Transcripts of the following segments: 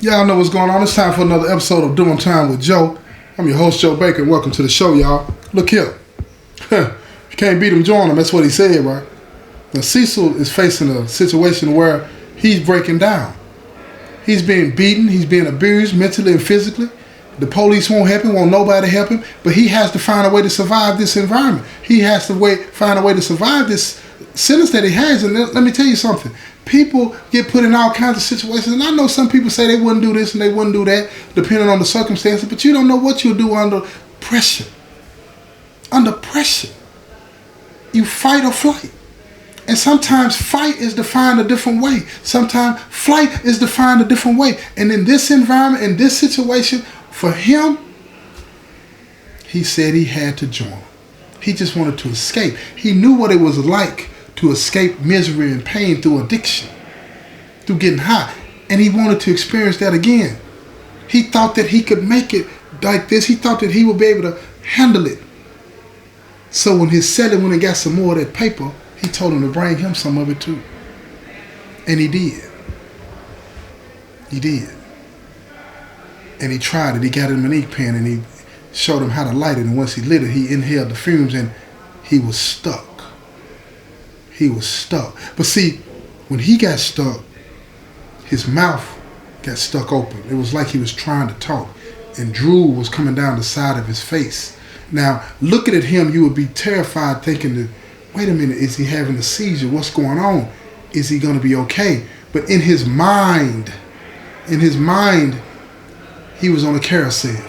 Y'all know what's going on. It's time for another episode of Doing Time with Joe. I'm your host, Joe Baker, and welcome to the show, y'all. Look here. If you can't beat him, join him. That's what he said, right? Now, Cecil is facing a situation where he's breaking down. He's being beaten. He's being abused mentally and physically. The police won't help him, won't nobody help him, but he has to find a way to survive this environment. He has to find a way to survive this sentence that he has. And let me tell you something. People get put in all kinds of situations, and I know some people say they wouldn't do this and they wouldn't do that, depending on the circumstances, but you don't know what you'll do under pressure. Under pressure, you fight or flight. And sometimes fight is defined a different way. Sometimes flight is defined a different way. And in this environment, in this situation, for him, he said he had to join. He just wanted to escape. He knew what it was like to escape misery and pain through addiction, through getting high. And he wanted to experience that again. He thought that he could make it like this. He thought that he would be able to handle it. So when his cellie went and got some more of that paper, he told him to bring him some of it too. And he did. He did. And he tried it. He got him an ink pen and he showed him how to light it. And once he lit it, he inhaled the fumes and he was stuck. He was stuck. But see, when he got stuck, his mouth got stuck open. It was like he was trying to talk. And drool was coming down the side of his face. Now, looking at him, you would be terrified thinking that, wait a minute, is he having a seizure? What's going on? Is he going to be okay? But in his mind, he was on a carousel.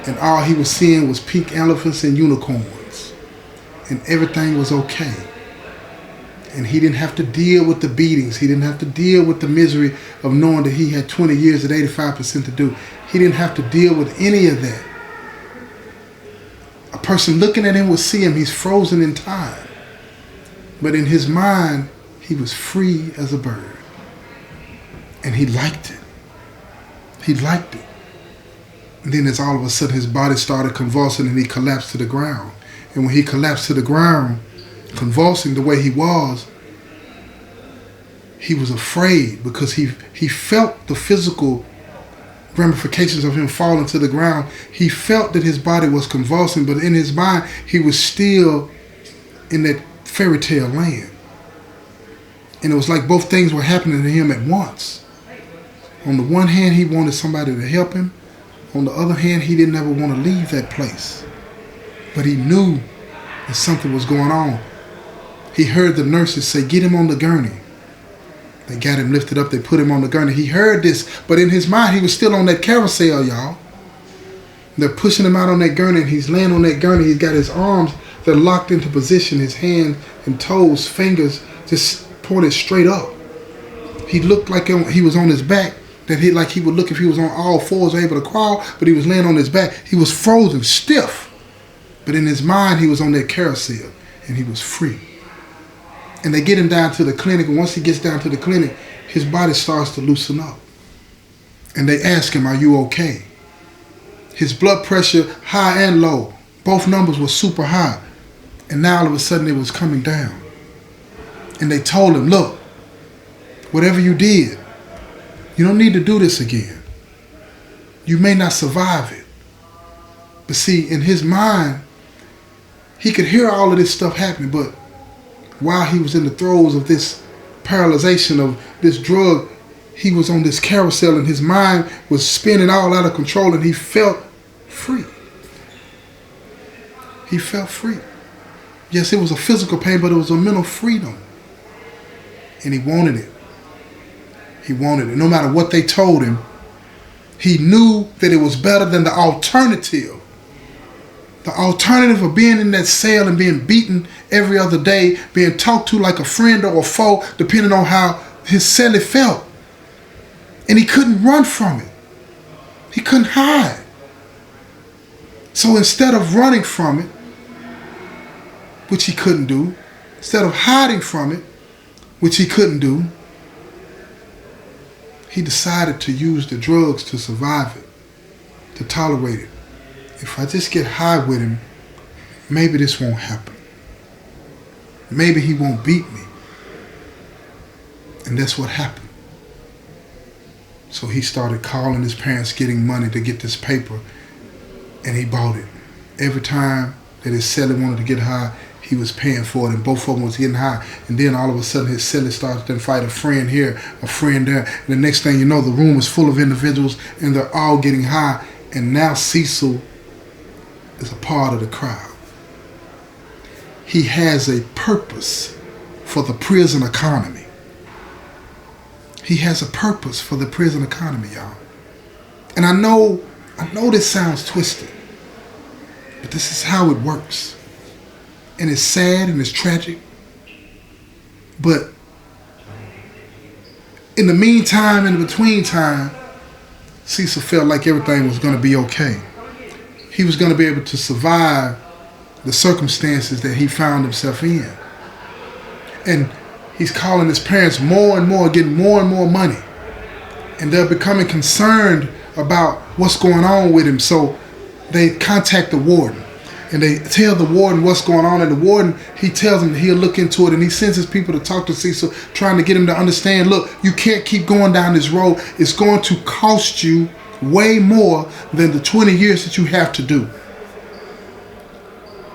And all he was seeing was pink elephants and unicorns. And everything was okay. And he didn't have to deal with the beatings. He didn't have to deal with the misery of knowing that he had 20 years at 85% to do. He didn't have to deal with any of that. A person looking at him would see him. He's frozen in time. But in his mind, he was free as a bird. And he liked it. He liked it. And then as all of a sudden his body started convulsing and he collapsed to the ground. And when he collapsed to the ground, convulsing the way he was afraid because he felt the physical ramifications of him falling to the ground. He felt that his body was convulsing, but in his mind, he was still in that fairy tale land. And it was like both things were happening to him at once. On the one hand, he wanted somebody to help him. On the other hand, he didn't ever want to leave that place. But he knew that something was going on. He heard the nurses say, get him on the gurney. They got him lifted up. They put him on the gurney. He heard this, but in his mind, he was still on that carousel, y'all. They're pushing him out on that gurney, and he's laying on that gurney. He's got his arms that are locked into position, his hands and toes, fingers just pointed straight up. He looked like he was on his back, like he would look if he was on all fours or able to crawl, but he was laying on his back. He was frozen, stiff. But in his mind, he was on that carousel, and he was free. And they get him down to the clinic, and once he gets down to the clinic, his body starts to loosen up. And they ask him, are you okay? His blood pressure, high and low, both numbers were super high. And now all of a sudden it was coming down. And they told him, look, whatever you did, you don't need to do this again. You may not survive it. But see, in his mind, he could hear all of this stuff happening, but while he was in the throes of this paralyzation of this drug, he was on this carousel and his mind was spinning all out of control and he felt free. He felt free. Yes, it was a physical pain, but it was a mental freedom. And he wanted it. He wanted it. No matter what they told him, he knew that it was better than the alternative. The alternative of being in that cell and being beaten every other day, being talked to like a friend or a foe, depending on how his cellie felt. And he couldn't run from it. He couldn't hide. So instead of running from it, which he couldn't do, instead of hiding from it, which he couldn't do, he decided to use the drugs to survive it, to tolerate it. If I just get high with him, maybe this won't happen. Maybe he won't beat me. And that's what happened. So he started calling his parents, getting money to get this paper, and he bought it. Every time that his celly wanted to get high, he was paying for it, and both of them was getting high. And then all of a sudden, his celly started to fight a friend here, a friend there. And the next thing you know, the room is full of individuals, and they're all getting high. And now Cecil is a part of the crowd. He has a purpose for the prison economy. He has a purpose for the prison economy, y'all. And I know this sounds twisted, but this is how it works. And it's sad and it's tragic. But in the meantime, in the between time, Cecil felt like everything was going to be okay. He was going to be able to survive the circumstances that he found himself in. And he's calling his parents more and more, getting more and more money. And they're becoming concerned about what's going on with him. So they contact the warden. And they tell the warden what's going on. And the warden, he tells them that he'll look into it. And he sends his people to talk to Cecil, trying to get him to understand, look, you can't keep going down this road. It's going to cost you way more than the 20 years that you have to do.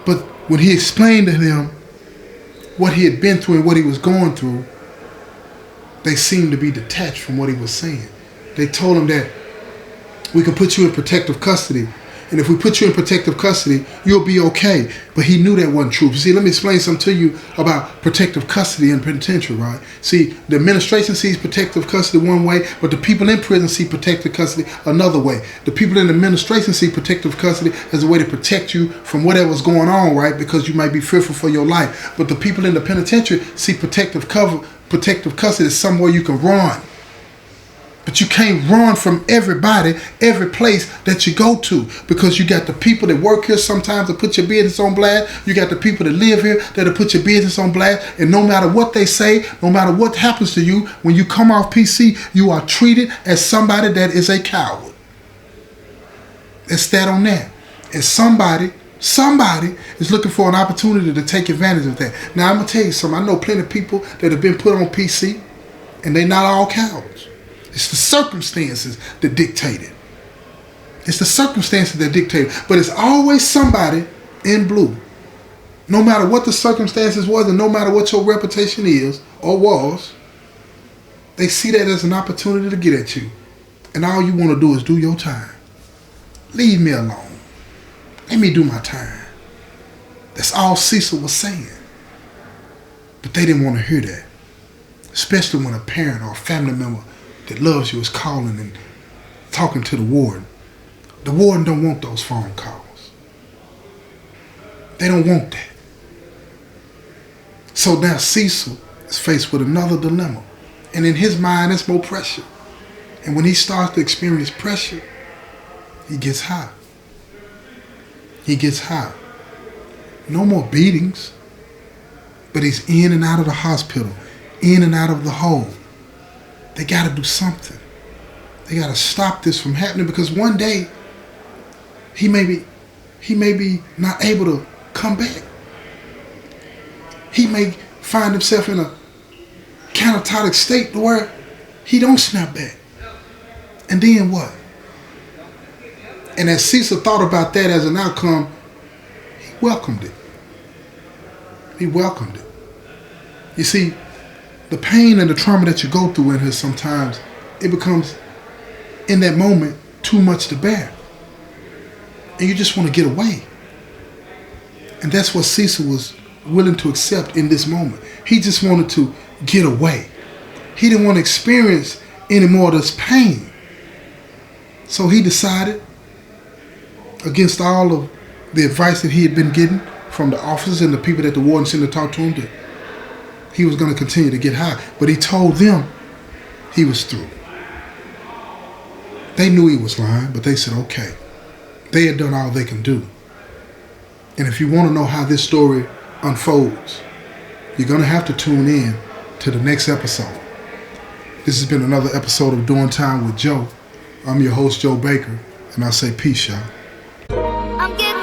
But when he explained to them what he had been through and what he was going through, they seemed to be detached from what he was saying. They told him that we can put you in protective custody. And if we put you in protective custody, you'll be okay. But he knew that wasn't true. See, let me explain something to you about protective custody and penitentiary, right? See, the administration sees protective custody one way, but the people in prison see protective custody another way. The people in the administration see protective custody as a way to protect you from whatever's going on, right? Because you might be fearful for your life. But the people in the penitentiary see protective custody as somewhere you can run. But you can't run from everybody, every place that you go to, because you got the people that work here sometimes to put your business on blast. You got the people that live here that'll put your business on blast. And no matter what they say, no matter what happens to you, when you come off PC, you are treated as somebody that is a coward. It's that on that. And somebody is looking for an opportunity to take advantage of that. Now, I'm going to tell you something. I know plenty of people that have been put on PC, and they're not all cowards. It's the circumstances that dictate it. It's the circumstances that dictate it. But it's always somebody in blue. No matter what the circumstances was and no matter what your reputation is or was, they see that as an opportunity to get at you. And all you want to do is do your time. Leave me alone. Let me do my time. That's all Cecil was saying. But they didn't want to hear that. Especially when a parent or a family member that loves you is calling and talking to the warden. The warden don't want those phone calls. They don't want that. So now Cecil is faced with another dilemma. And in his mind, it's more pressure. And when he starts to experience pressure, he gets high. He gets high. No more beatings. But he's in and out of the hospital, in and out of the hole. They got to do something. They got to stop this from happening, because one day he may be not able to come back. He may find himself in a catatonic state where he don't snap back. And then what? And as Cecil thought about that as an outcome, he welcomed it. He welcomed it. You see, the pain and the trauma that you go through in here sometimes, it becomes, in that moment, too much to bear. And you just want to get away. And that's what Cecil was willing to accept in this moment. He just wanted to get away. He didn't want to experience any more of this pain. So he decided, against all of the advice that he had been getting from the officers and the people that the warden sent to talk to him, that he was going to continue to get high. But he told them he was through. They knew he was lying, but they said, okay. They had done all they can do. And if you want to know how this story unfolds, you're going to have to tune in to the next episode. This has been another episode of Doing Time with Joe. I'm your host, Joe Baker, and I say peace, y'all. I'm getting